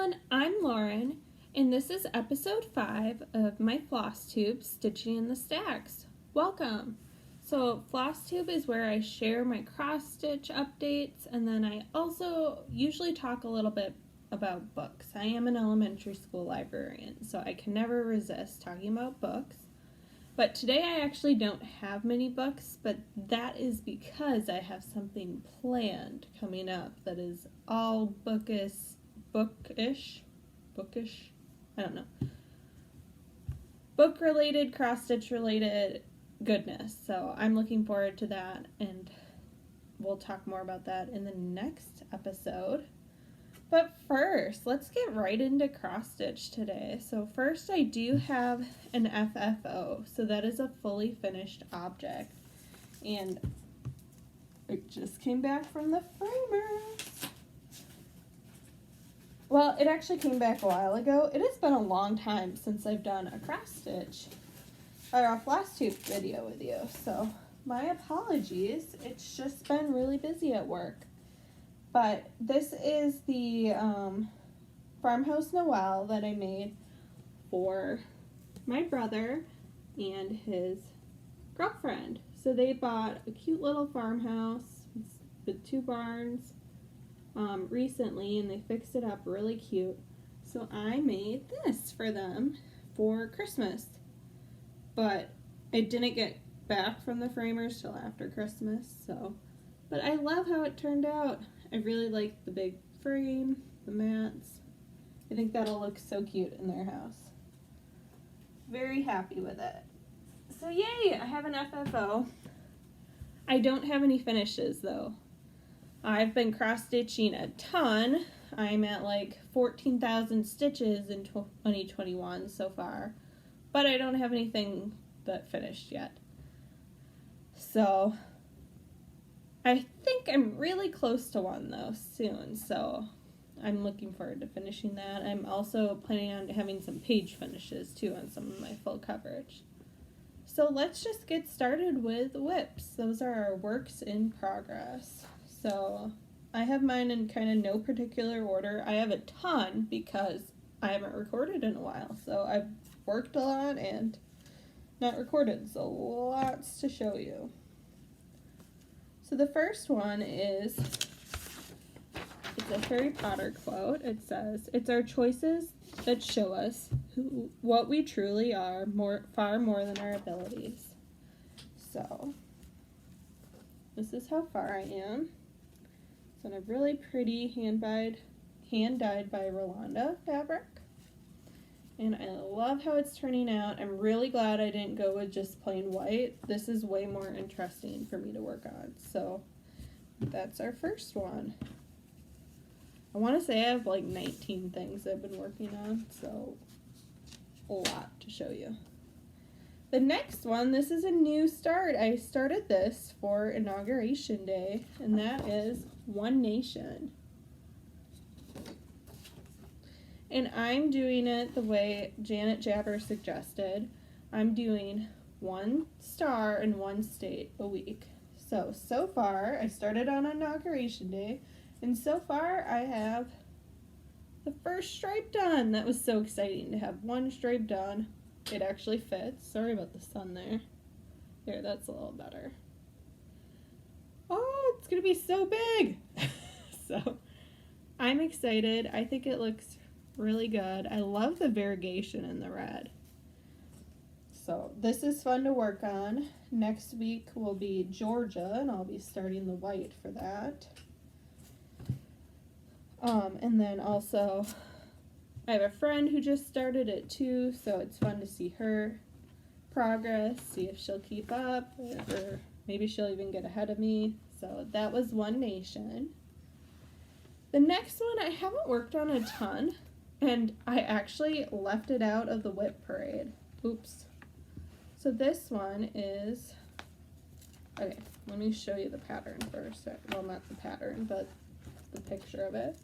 everyone, I'm Lauren, and this is episode 5 of my Flosstube Stitching in the Stacks. Welcome! So Flosstube is where I share my cross-stitch updates, and then I also usually talk a little bit about books. I am an elementary school librarian, so I can never resist talking about books. But today I actually don't have many books, but that is because I have something planned coming up that is all bookish, I don't know, book-related, cross-stitch related goodness. So I'm looking forward to that, and we'll talk more about that in the next episode. But first, let's get right into cross-stitch today. So first I do have an FFO, so that is a fully finished object. And it just came back from the framers. Well, it actually came back a while ago. It has been a long time since I've done a cross-stitch or a Flosstube video with you, so my apologies. It's just been really busy at work. But this is the Farmhouse Noel that I made for my brother and his girlfriend. So they bought a cute little farmhouse with 2 barns recently, and they fixed it up really cute. So I made this for them for Christmas. But it didn't get back from the framers till after Christmas, so. But I love how it turned out. I really like the big frame, the mats. I think that'll look so cute in their house. Very happy with it. So yay, I have an FFO. I don't have any finishes though. I've been cross-stitching a ton. I'm at like 14,000 stitches in 2021 so far. But I don't have anything that finished yet. So I think I'm really close to one though soon, so I'm looking forward to finishing that. I'm also planning on having some page finishes too on some of my full coverage. So let's just get started with whips. Those are our works in progress. So I have mine in kind of no particular order. I have a ton because I haven't recorded in a while, so I've worked a lot and not recorded, so lots to show you. So the first one is, it's a Harry Potter quote. It says, "It's our choices that show us what we truly are, far more than our abilities." So this is how far I am. It's on a really pretty hand-dyed by Rolanda fabric. And I love how it's turning out. I'm really glad I didn't go with just plain white. This is way more interesting for me to work on. So that's our first one. I want to say I have like 19 things I've been working on, so a lot to show you. The next one, this is a new start. I started this for Inauguration Day, and that is One Nation. And I'm doing it the way Janet Jabber suggested. I'm doing 1 star and 1 state a week. So far, I started on Inauguration Day, and so far I have the first stripe done. That was so exciting to have 1 stripe done. It actually fits. Sorry about the sun there. There, that's a little better. Oh, it's gonna be so big! So, I'm excited. I think it looks really good. I love the variegation in the red. So this is fun to work on. Next week will be Georgia, and I'll be starting the white for that. And then also I have a friend who just started it too, so it's fun to see her progress, see if she'll keep up, or maybe she'll even get ahead of me. So that was One Nation. The next one I haven't worked on a ton, and I actually left it out of the whip parade. Oops. So this one is, okay, let me show you the pattern first. Well, not the pattern, but the picture of it.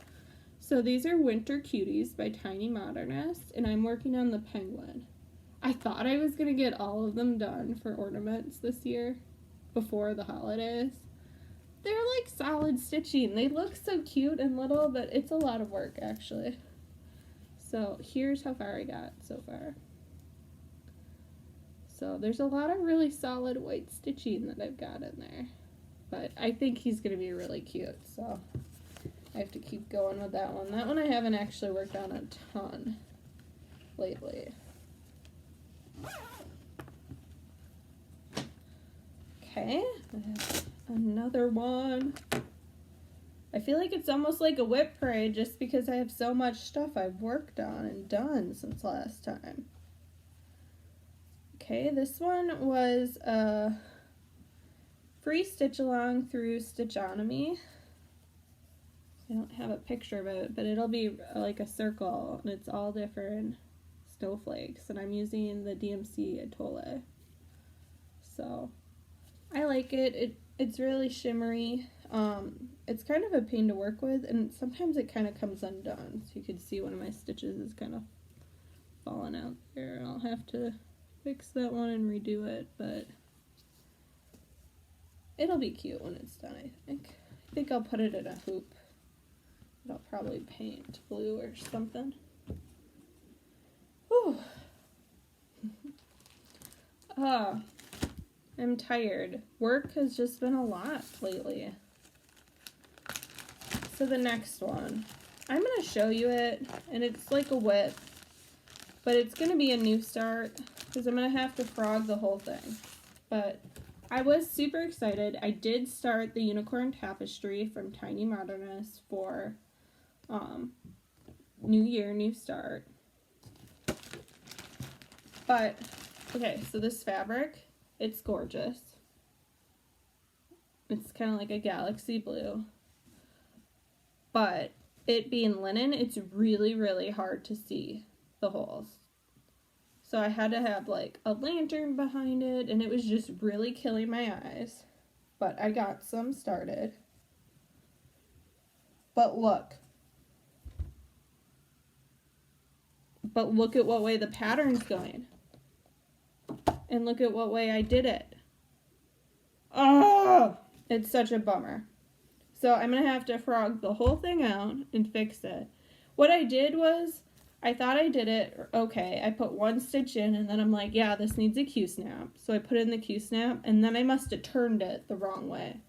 So these are Winter Cuties by Tiny Modernist, and I'm working on the penguin. I thought I was going to get all of them done for ornaments this year before the holidays. They're like solid stitching. They look so cute and little, but it's a lot of work actually. So here's how far I got so far. So there's a lot of really solid white stitching that I've got in there. But I think he's going to be really cute, so I have to keep going with that one. That one I haven't actually worked on a ton lately. Okay, another one. I feel like it's almost like a whip parade just because I have so much stuff I've worked on and done since last time. Okay, this one was a free stitch along through Stitchonomy. I don't have a picture of it, but it'll be like a circle and it's all different snowflakes, and I'm using the DMC Atolle. So I like it. It's really shimmery. It's kind of a pain to work with, and sometimes it kind of comes undone. So you can see one of my stitches is kind of falling out there. I'll have to fix that one and redo it, but it'll be cute when it's done, I think. I think I'll put it in a hoop. I'll probably paint blue or something. Whew. I'm tired. Work has just been a lot lately. So the next one, I'm going to show you it, and it's like a whip, but it's going to be a new start because I'm going to have to frog the whole thing. But I was super excited. I did start the Unicorn Tapestry from Tiny Modernist for New Year, New Start. But, okay, so this fabric, it's gorgeous. It's kind of like a galaxy blue. But it being linen, it's really, really hard to see the holes. So I had to have like a lantern behind it, and it was just really killing my eyes. But I got some started. But look. But look at what way the pattern's going. And look at what way I did it. Oh, it's such a bummer. So I'm going to have to frog the whole thing out and fix it. What I did was, I thought I did it okay. I put one stitch in, and then I'm like, yeah, this needs a Q-snap. So I put in the Q-snap, and then I must have turned it the wrong way.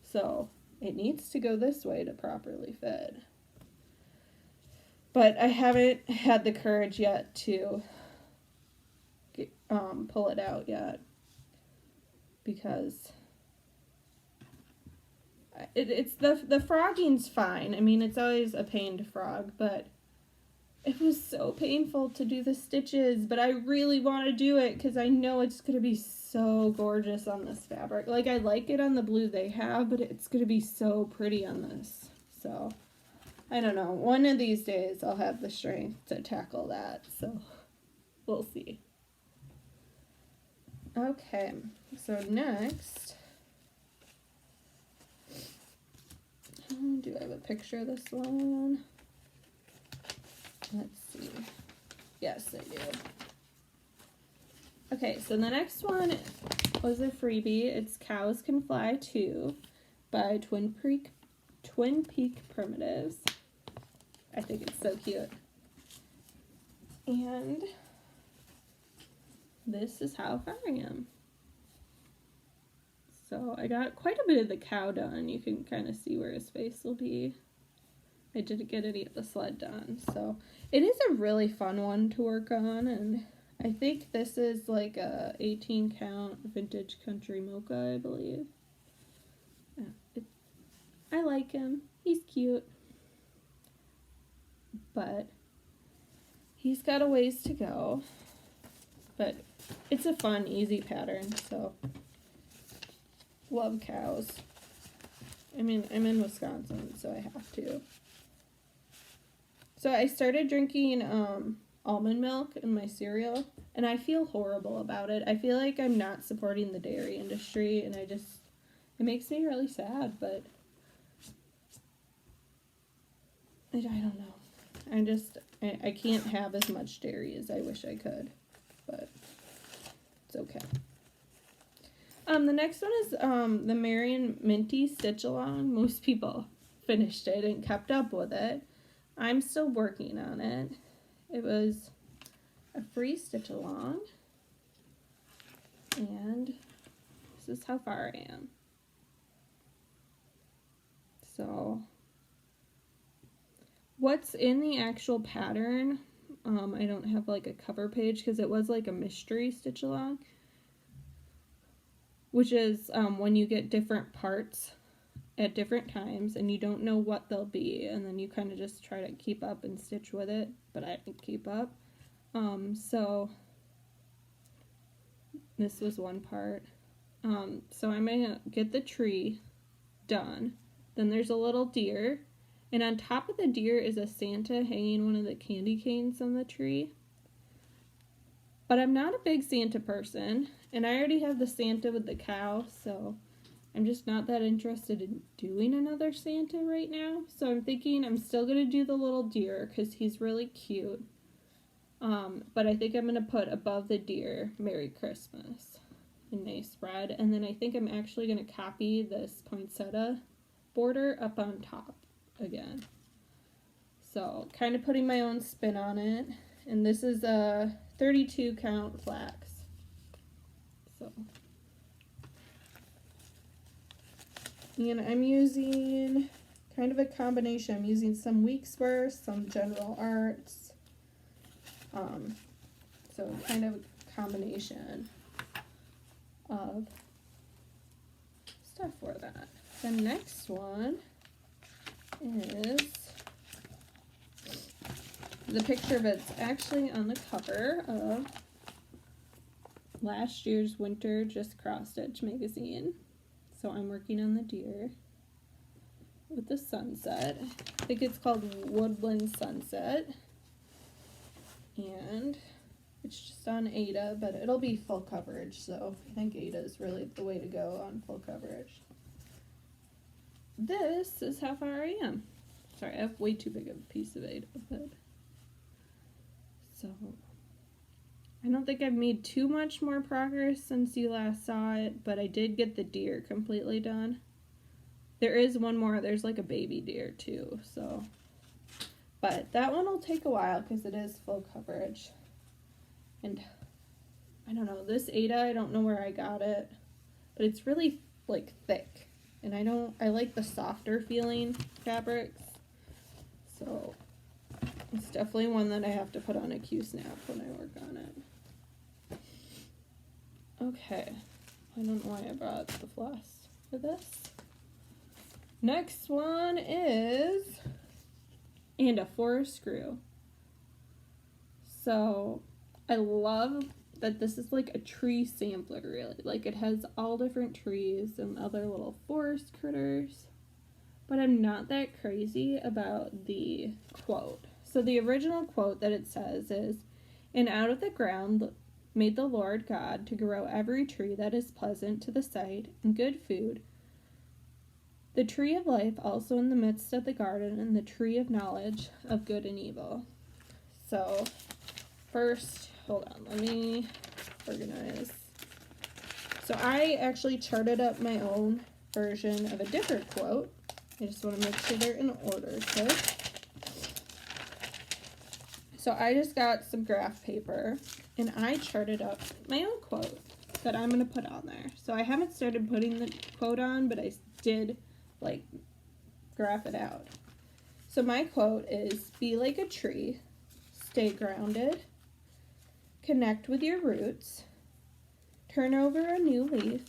So it needs to go this way to properly fit. But I haven't had the courage yet to pull it out yet, because it's the frogging's fine. I mean, it's always a pain to frog, but it was so painful to do the stitches. But I really want to do it because I know it's going to be so gorgeous on this fabric. Like, I like it on the blue they have, but it's going to be so pretty on this. So I don't know. One of these days I'll have the strength to tackle that. So we'll see. Okay, so next, do I have a picture of this one? Let's see. Yes, I do. Okay, so the next one was a freebie. It's Cows Can Fly Too by Twin Peak Primitives. I think it's so cute. And this is how far I am. So I got quite a bit of the cow done. You can kind of see where his face will be. I didn't get any of the sled done. So it is a really fun one to work on, and I think this is like a 18 count vintage country mocha, I believe. I like him. He's cute. But he's got a ways to go. But it's a fun, easy pattern, so love cows. I mean, I'm in Wisconsin, so I have to. So I started drinking almond milk in my cereal, and I feel horrible about it. I feel like I'm not supporting the dairy industry, and it makes me really sad, but I don't know. I can't have as much dairy as I wish I could, but it's okay. The next one is the Marion Minty Stitch Along. Most people finished it and kept up with it. I'm still working on it, It was a free stitch along, and this is how far I am. So what's in the actual pattern, I don't have like a cover page because it was like a mystery stitch along, which is when you get different parts at different times and you don't know what they'll be, and then you kind of just try to keep up and stitch with it, but I didn't keep up. So this was one part. So I'm gonna get the tree done. Then there's a little deer, and on top of the deer is a Santa hanging one of the candy canes on the tree. But I'm not a big Santa person, and I already have the Santa with the cow, so I'm just not that interested in doing another Santa right now. So I'm thinking I'm still going to do the little deer because he's really cute. But I think I'm going to put above the deer, Merry Christmas, in a spread. And then I think I'm actually going to copy this poinsettia border up on top again. So kind of putting my own spin on it. And this is a 32 count flax. So, and I'm using kind of a combination. I'm using some Weeksworth, some General Arts. So kind of a combination of stuff for that. The next one is the picture of it's actually on the cover of last year's Winter Just Cross Stitch magazine. So I'm working on the deer with the sunset. I think it's called Woodland Sunset. And it's just on Ada, but it'll be full coverage, so I think Ada is really the way to go on full coverage. This is how far I am. Sorry, I have way too big of a piece of Ada, but so I don't think I've made too much more progress since you last saw it, but I did get the deer completely done. There is one more, there's like a baby deer too, so, but that one will take a while because it is full coverage. And I don't know, this Ada, I don't know where I got it, but it's really like thick, and I like the softer feeling fabrics, so it's definitely one that I have to put on a Q-snap when I work on it. Okay, I don't know why I brought the floss for this. Next one is, and a forest screw. So I love that this is like a tree sampler, really. Like it has all different trees and other little forest critters. But I'm not that crazy about the quote. So the original quote that it says is, "And out of the ground made the Lord God to grow every tree that is pleasant to the sight and good food, the tree of life also in the midst of the garden, and the tree of knowledge of good and evil." So first, hold on, let me organize. So I actually charted up my own version of a different quote. I just want to make sure they're in order, okay? So I just got some graph paper, and I charted up my own quote that I'm going to put on there. So I haven't started putting the quote on, but I did, like, graph it out. So my quote is, "Be like a tree, stay grounded, connect with your roots, turn over a new leaf,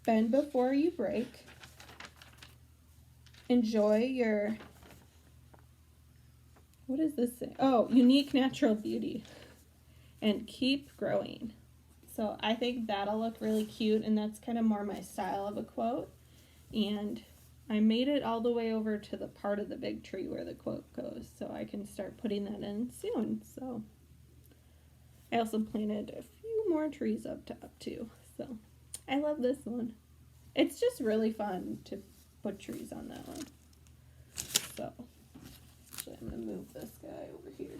bend before you break, enjoy your," what does this say? Oh, unique natural beauty, and keep growing. So I think that'll look really cute, and that's kind of more my style of a quote. And I made it all the way over to the part of the big tree where the quote goes, so I can start putting that in soon. So I also planted a few more trees up top too. So I love this one. It's just really fun to put trees on that one. So actually I'm gonna move this guy over here.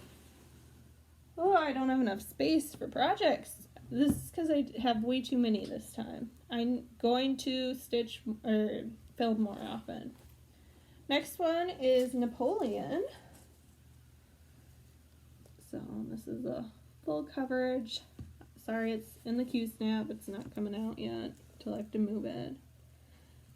Oh, I don't have enough space for projects. This is because I have way too many this time. I'm going to stitch or film more often. Next one is Napoleon. So this is a full coverage. Sorry, it's in the Q-snap. It's not coming out yet till I have to move it.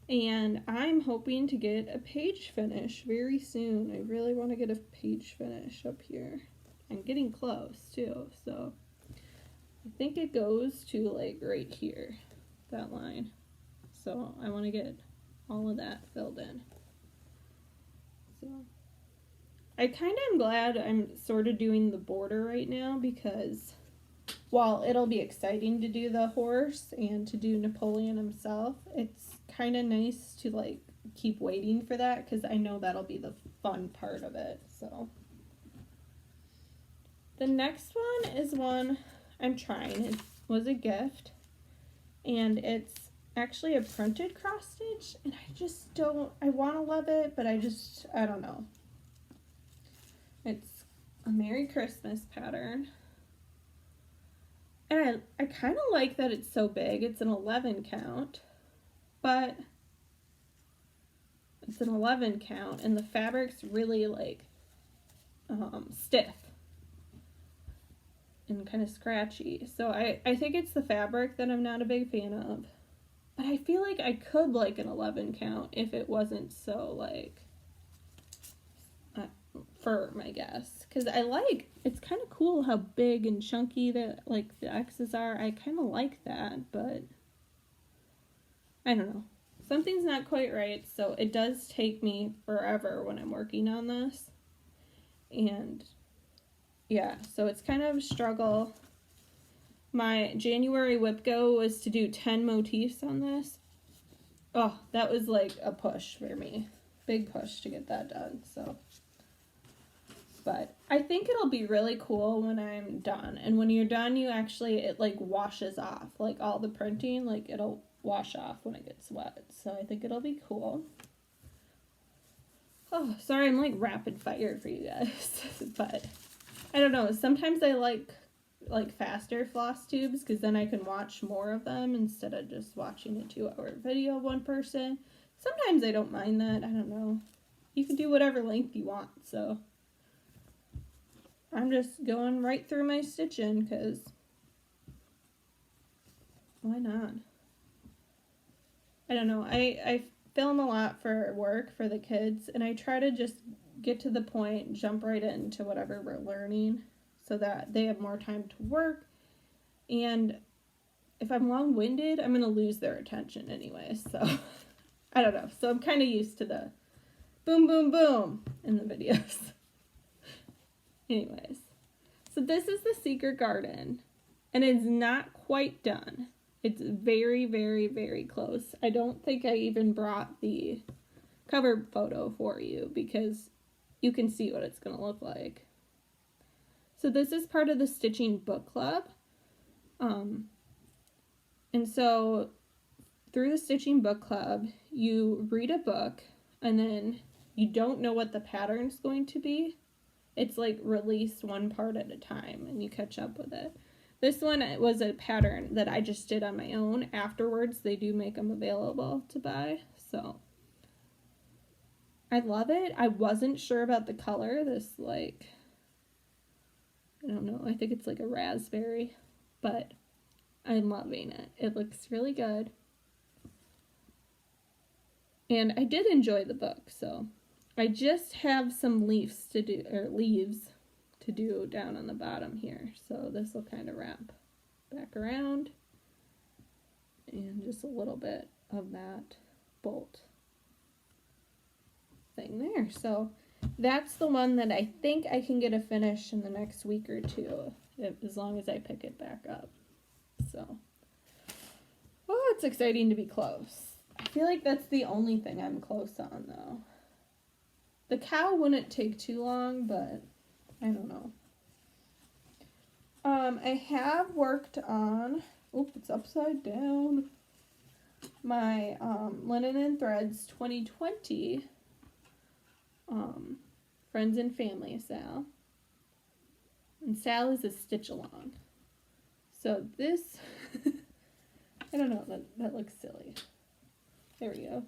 And I'm hoping to get a page finish very soon. I really want to get a page finish up here. I'm getting close too, so I think it goes to like right here, that line. So I want to get all of that filled in. So I kind of am glad I'm sort of doing the border right now, because while it'll be exciting to do the horse and to do Napoleon himself, it's kind of nice to like keep waiting for that, because I know that'll be the fun part of it. So the next one is one I'm trying. It was a gift, and it's actually a printed cross stitch, and I want to love it, but I don't know. It's a Merry Christmas pattern. And I kind of like that it's so big. It's an 11 count, but it's an 11 count, and the fabric's really like stiff and kind of scratchy. So I think it's the fabric that I'm not a big fan of. But I feel like I could like an 11 count if it wasn't so like firm, I guess. Because it's kind of cool how big and chunky that like the X's are. I kind of like that, but I don't know. Something's not quite right, so it does take me forever when I'm working on this. And yeah, so it's kind of a struggle. My January whip go was to do 10 motifs on this. Oh, that was like a push for me. Big push to get that done, so. But I think it'll be really cool when I'm done. And when you're done, it like washes off. Like all the printing, like it'll wash off when it gets wet. So I think it'll be cool. Oh, sorry, I'm like rapid fire for you guys. But I don't know. Sometimes I like faster floss tubes, because then I can watch more of them instead of just watching a 2-hour video of one person. Sometimes I don't mind that. I don't know. You can do whatever length you want, so I'm just going right through my stitching, because why not? I don't know. I film a lot for work for the kids, and I try to just get to the point, jump right into whatever we're learning, so that they have more time to work. And if I'm long-winded, I'm going to lose their attention anyway. So I don't know. So I'm kind of used to the boom, boom, boom in the videos. Anyways, so this is the Secret Garden, and it's not quite done. It's very, very, very close. I don't think I even brought the cover photo for you, because you can see what it's going to look like. So this is part of the Stitching Book Club. And so through the Stitching Book Club, you read a book, and then you don't know what the pattern's going to be. It's like released one part at a time, and you catch up with it. This one was a pattern that I just did on my own. Afterwards, they do make them available to buy, so I love it. I wasn't sure about the color. This, like, I don't know, I think it's like a raspberry, but I'm loving it. It looks really good. And I did enjoy the book, so I just have some leaves to do down on the bottom here. So this will kind of wrap back around, and just a little bit of that bolt thing there. So that's the one that I think I can get a finish in the next week or two, as long as I pick it back up. So, oh, it's exciting to be close. I feel like that's the only thing I'm close on, though. The cow wouldn't take too long, but I don't know. I have worked on, it's upside down, my Linen and Threads 2020 Friends and Family Sal. And Sal is a stitch along. So this, I don't know, that looks silly. There we go.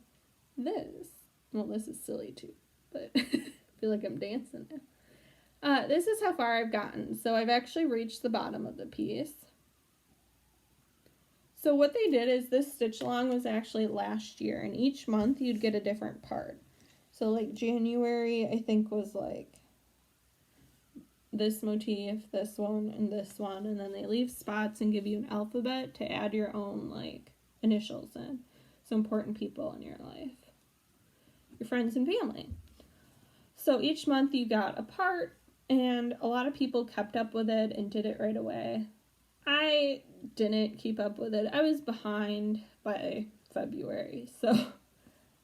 This is silly too, but I feel like I'm dancing now. This is how far I've gotten. So I've actually reached the bottom of the piece. So what they did is this stitch along was actually last year, and each month you'd get a different part. So like January, I think, was like this motif, this one, and then they leave spots and give you an alphabet to add your own like initials in. So important people in your life, your friends and family. So each month you got a part, and a lot of people kept up with it and did it right away. I didn't keep up with it. I was behind by February,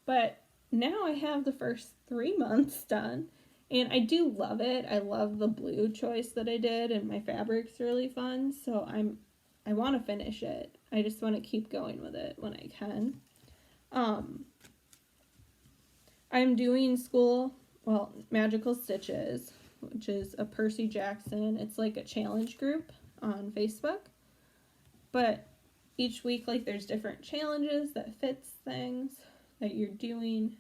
but now I have the first 3 months done, and I do love it. I love the blue choice that I did, and my fabric's really fun, so I want to finish it. I just want to keep going with it when I can. I'm doing Magical Stitches, which is a Percy Jackson. It's like a challenge group on Facebook. But each week, like, there's different challenges that fits things that you're doing.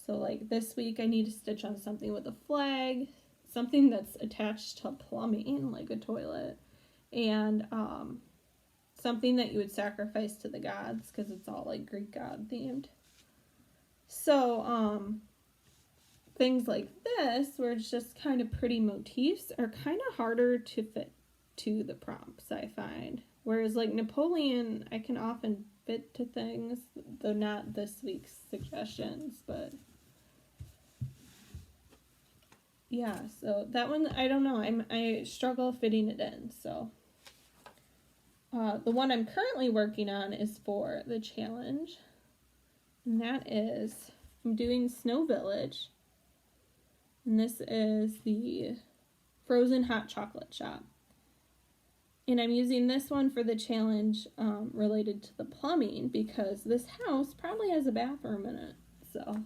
So, like, this week I need to stitch on something with a flag, something that's attached to plumbing, like a toilet, and something that you would sacrifice to the gods, because it's all, like, Greek god themed. So, things like this, where it's just kind of pretty motifs, are kind of harder to fit to the prompts, I find. Whereas, like, Napoleon, I can often fit to things, though not this week's suggestions, but yeah, so that one, I don't know, I struggle fitting it in, so. The one I'm currently working on is for the challenge, and that is, I'm doing Snow Village, and this is the frozen hot chocolate shop. And I'm using this one for the challenge related to the plumbing, because this house probably has a bathroom in it, so.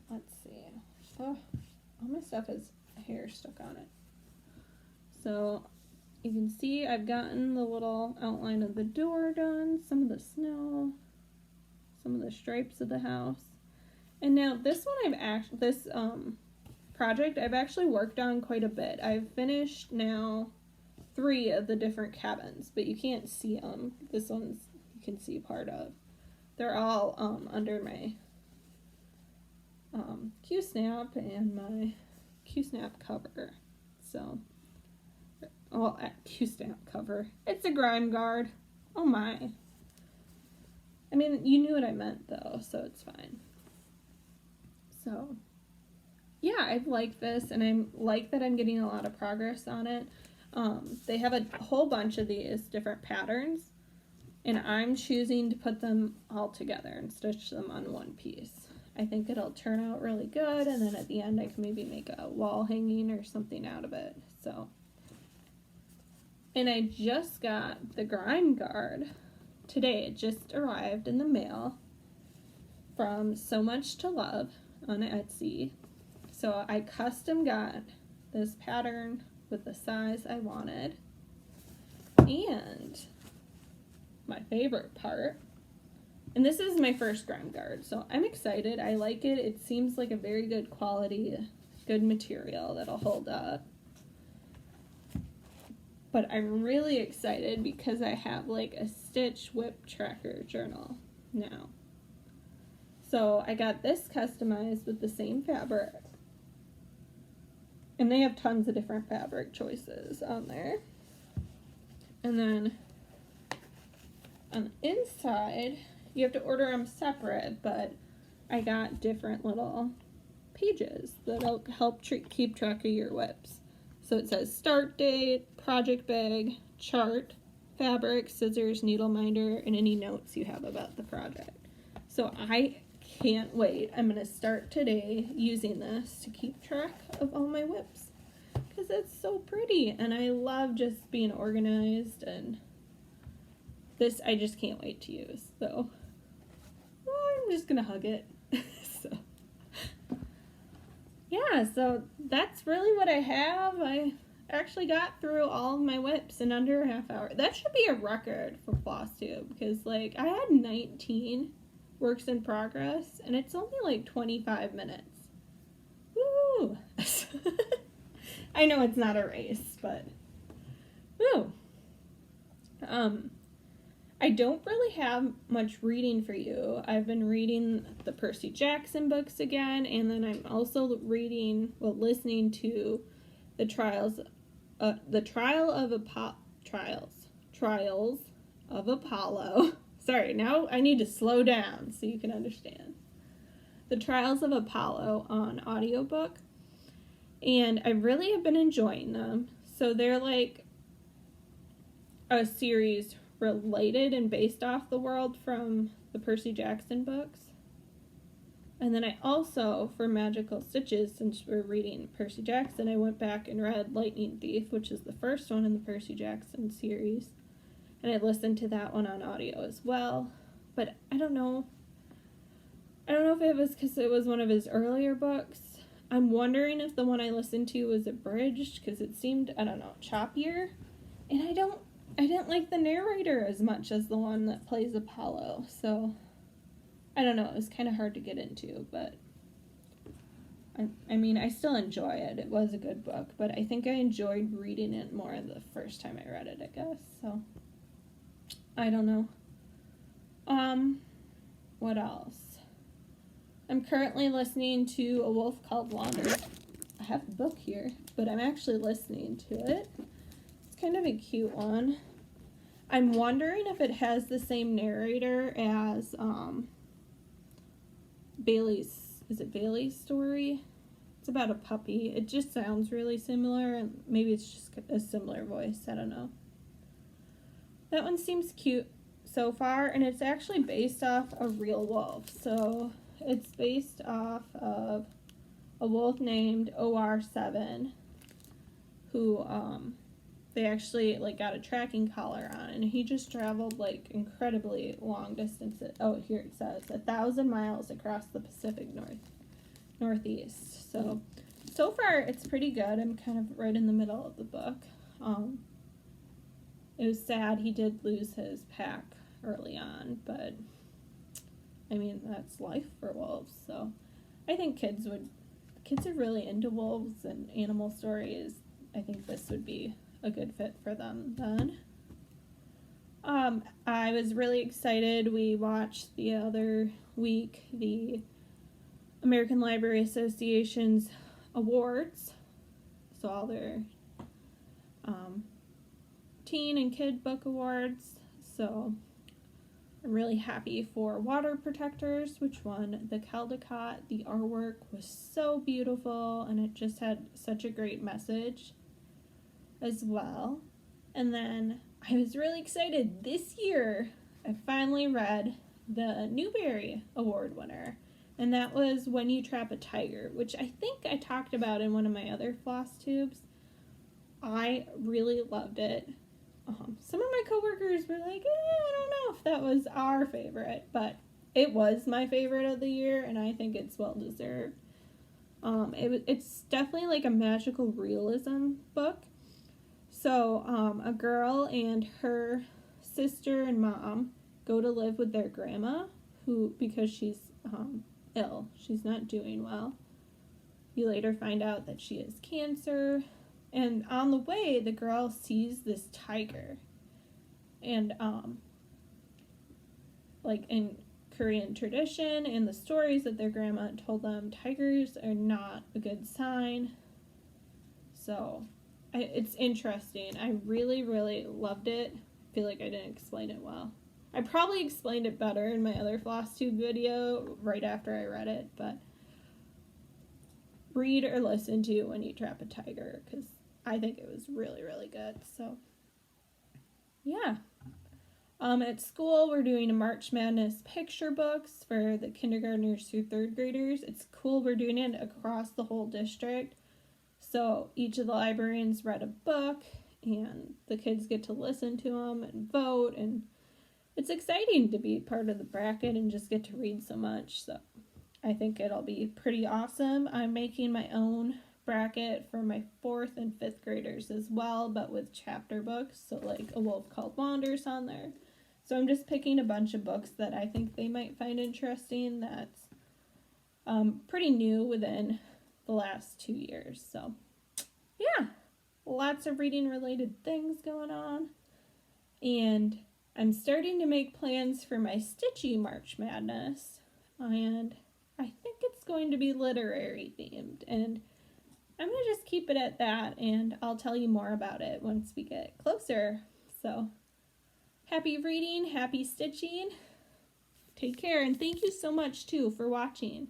Let's see. Oh, all my stuff has hair stuck on it. So you can see I've gotten the little outline of the door done, some of the snow, some of the stripes of the house. And now this one project I've actually worked on quite a bit. I've finished now 3 of the different cabins, but you can't see them. This one's you can see part of. They're all under my Q-snap and my Q-snap cover. So, well, Q-snap cover. It's a grime guard. Oh my. I mean, you knew what I meant though, so it's fine. So, yeah, I like this, and I like that I'm getting a lot of progress on it. They have a whole bunch of these different patterns, and I'm choosing to put them all together and stitch them on one piece. I think it'll turn out really good, and then at the end I can maybe make a wall hanging or something out of it. So, and I just got the grime guard today. It just arrived in the mail from So Much to Love on Etsy. So I custom got this pattern with the size I wanted. And my favorite part, and this is my first grime guard, so I'm excited. I like it. It seems like a very good quality, good material that'll hold up. But I'm really excited because I have like a stitch whip tracker journal now. So I got this customized with the same fabric. And they have tons of different fabric choices on there. And then on the inside, you have to order them separate, but I got different little pages that'll help keep track of your whips. So it says start date, project bag, chart, fabric, scissors, needle minder, and any notes you have about the project. So I can't wait. I'm going to start today using this to keep track of all my whips, because it's so pretty, and I love just being organized, and this I just can't wait to use. So I'm just going to hug it. Yeah, so that's really what I have. I actually got through all of my whips in under a half hour. That should be a record for Flosstube, because like I had 19 works in progress, and it's only like 25 minutes. Woo! I know it's not a race, but woo. I don't really have much reading for you. I've been reading the Percy Jackson books again, and then I'm also listening to the Trials of Apollo. Sorry, now I need to slow down so you can understand. The Trials of Apollo on audiobook, and I really have been enjoying them. So they're like a series related and based off the world from the Percy Jackson books. And then I also, for Magical Stitches, since we're reading Percy Jackson, I went back and read Lightning Thief, which is the first one in the Percy Jackson series. And I listened to that one on audio as well. But I don't know if it was because it was one of his earlier books. I'm wondering if the one I listened to was abridged, because it seemed, choppier. And I didn't like the narrator as much as the one that plays Apollo, so I don't know, it was kind of hard to get into, but I still enjoy it. It was a good book, but I think I enjoyed reading it more the first time I read it, I guess, so I don't know. What else? I'm currently listening to A Wolf Called Wander. I have the book here, but I'm actually listening to it. Kind of a cute one. I'm wondering if it has the same narrator as Bailey's story. It's about a puppy. It just sounds really similar, and maybe it's just a similar voice. I don't know. That one seems cute so far, and it's actually based off a real wolf. So it's based off of a wolf named OR7 who they actually got a tracking collar on, and he just traveled incredibly long distances. Oh, here it says 1,000 miles across the Pacific Northeast. So far it's pretty good. I'm kind of right in the middle of the book. It was sad he did lose his pack early on, but that's life for wolves. So I think kids are really into wolves and animal stories. I think this would be a good fit for them then. I was really excited. We watched the other week the American Library Association's awards. So all their teen and kid book awards. So I'm really happy for Water Protectors, which won the Caldecott. The artwork was so beautiful, and it just had such a great message as well. And then I was really excited. This year, I finally read the Newbery Award winner, and that was When You Trap a Tiger, which I think I talked about in one of my other Flosstubes. I really loved it. Some of my coworkers were like, I don't know if that was our favorite, but it was my favorite of the year, and I think it's well deserved. It's definitely a magical realism book. So a girl and her sister and mom go to live with their grandma, because she's ill. She's not doing well. You later find out that she has cancer. And on the way, the girl sees this tiger. And, in Korean tradition and the stories that their grandma told them, tigers are not a good sign. So, it's interesting. I really, really loved it. I feel like I didn't explain it well. I probably explained it better in my other Flosstube video right after I read it, but read or listen to When You Trap a Tiger, because I think it was really, really good. So, yeah. At school, we're doing a March Madness picture books for the kindergartners through third graders. It's cool. We're doing it across the whole district. So each of the librarians read a book, and the kids get to listen to them and vote, and it's exciting to be part of the bracket and just get to read so much. So I think it'll be pretty awesome. I'm making my own bracket for my 4th and 5th graders as well, but with chapter books, so A Wolf Called Wander's on there. So I'm just picking a bunch of books that I think they might find interesting that's pretty new within the last 2 years. So yeah, lots of reading related things going on. And I'm starting to make plans for my Stitchy March Madness. And I think it's going to be literary themed. And I'm going to just keep it at that. And I'll tell you more about it once we get closer. So happy reading, happy stitching. Take care. And thank you so much, too, for watching.